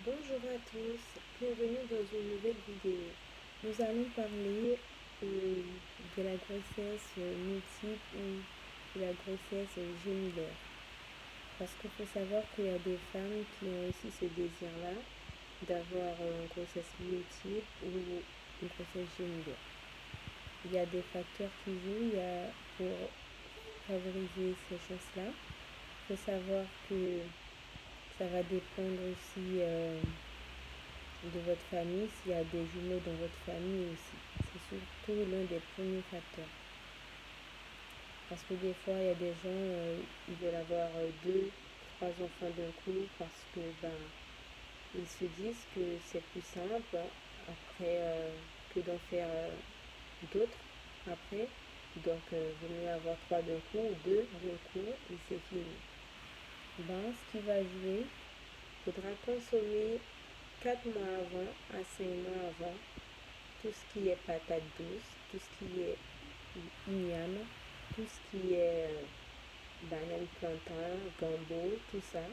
Bonjour à tous, bienvenue dans une nouvelle vidéo. Nous allons parler de la grossesse multiple ou de la grossesse gémellaire. Parce qu'il faut savoir qu'il y a des femmes qui ont aussi ce désir-là d'avoir une grossesse multiple ou une grossesse gémellaire. Il y a des facteurs qui jouent pour favoriser ces choses-là. Il faut savoir que ça va dépendre aussi de votre famille, s'il y a des jumeaux dans votre famille aussi. C'est surtout l'un des premiers facteurs. Parce que des fois, il y a des gens, ils veulent avoir 2, 3 enfants d'un coup parce que ils se disent que c'est plus simple après que d'en faire d'autres après. Donc, vaut mieux avoir 3 d'un coup ou 2 d'un coup et c'est fini. Ce qui va jouer, il faudra consommer 4 mois avant à 5 mois avant tout ce qui est patate douce, tout ce qui est igname, tout ce qui est banane plantain, gombo, tout ça.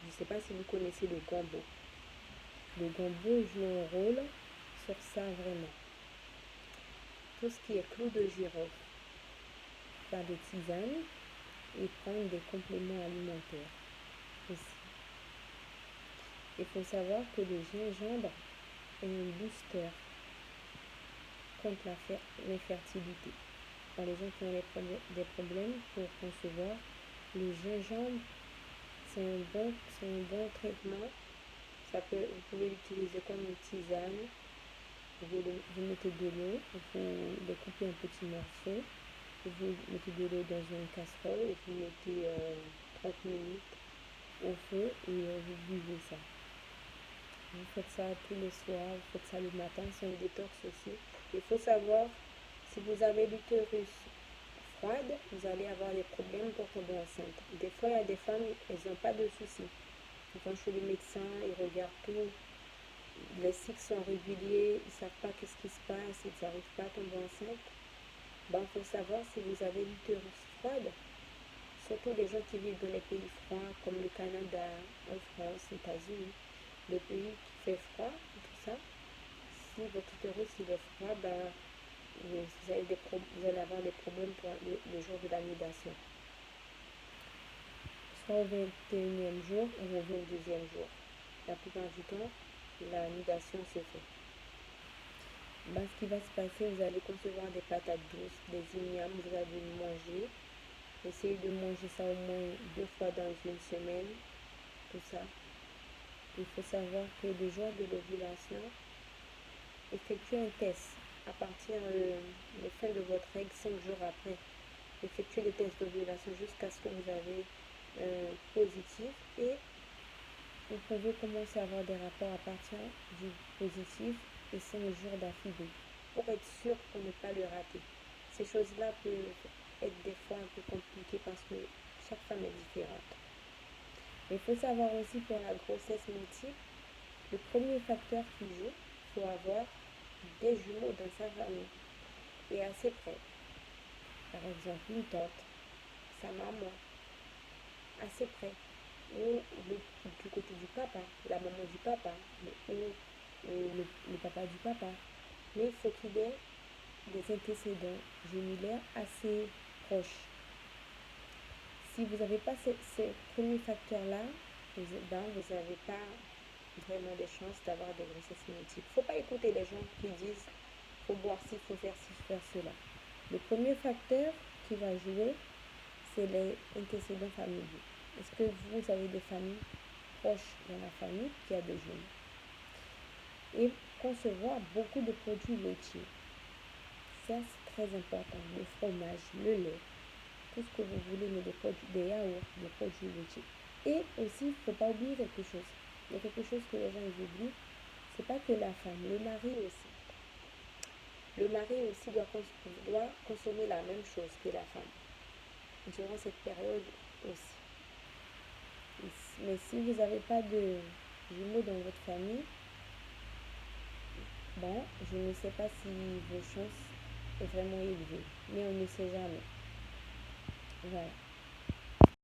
Je ne sais pas si vous connaissez le gombo. Le gombo joue un rôle sur ça vraiment. Tout ce qui est clou de girofle, faire des tisanes et prendre des compléments alimentaires aussi. Il faut savoir que le gingembre est un booster contre l'infertilité. Pour les gens qui ont des problèmes pour concevoir, le gingembre, c'est un bon traitement. Vous pouvez l'utiliser comme une tisane. Vous mettez de l'eau, vous le coupez en petits morceaux, vous mettez de l'eau dans une casserole et vous mettez 30 minutes au feu et vous buvez ça. Vous faites ça tous les soirs, vous faites ça le matin, c'est un détox aussi. Il faut savoir, si vous avez l'utérus froide, vous allez avoir des problèmes pour tomber enceinte. Des fois, il y a des femmes, elles n'ont pas de soucis. Ils vont chez le médecin, ils regardent tout. Les cycles sont réguliers, ils ne savent pas qu'est-ce qui se passe, ils n'arrivent pas à tomber enceinte. Il faut savoir si vous avez l'utérus froide, surtout les gens qui vivent dans les pays froids comme le Canada, en France, les États-Unis, les pays qui fait froid, tout ça. Si votre utérus est froid, vous allez avoir des problèmes pour le jour de l'anidation. Soit au 21e jour ou au 22e jour. La plupart du temps, l'anidation se fait. Ce qui va se passer, vous allez concevoir des patates douces, des ignames, vous allez manger. Essayez de manger ça au moins 2 fois dans une semaine, tout ça. Il faut savoir que le jour de l'ovulation, effectuez un test à partir de la fin de votre règle, 5 jours après. Effectuez le test d'ovulation jusqu'à ce que vous avez positif et vous pouvez commencer à avoir des rapports à partir du positif et 5 jours d'affilée pour être sûr pour ne pas le rater. Ces choses-là peuvent être des fois un peu compliquées parce que chaque femme est différente. Il faut savoir aussi pour la grossesse multiple, le premier facteur qui joue, il faut avoir des jumeaux dans sa famille et assez près. Par exemple, une tante, sa maman, assez près. Ou du côté du papa, la maman du papa, ou le papa du papa. Mais il faut qu'il y ait des antécédents gémellaires assez proches. Si vous n'avez pas ces premiers facteurs-là, vous n'avez pas vraiment des chances d'avoir des grossesses multiples. Il ne faut pas écouter les gens qui disent il faut boire ci, il faut faire ci, faire cela. Le premier facteur qui va jouer, c'est les antécédents familiaux. Est-ce que vous avez des familles proches dans la famille qui a des jumeaux? Et concevoir beaucoup de produits laitiers. Ça, c'est très important. Le fromage, le lait, tout ce que vous voulez, mais des yaourts, des produits laitiers. Et aussi, il ne faut pas oublier quelque chose. Il y a quelque chose que les gens oublient. C'est pas que la femme, le mari aussi. Le mari aussi doit consommer la même chose que la femme durant cette période aussi. Mais si vous n'avez pas de jumeaux dans votre famille, je ne sais pas si vos chances sont vraiment élevées, mais on ne sait jamais. Voilà.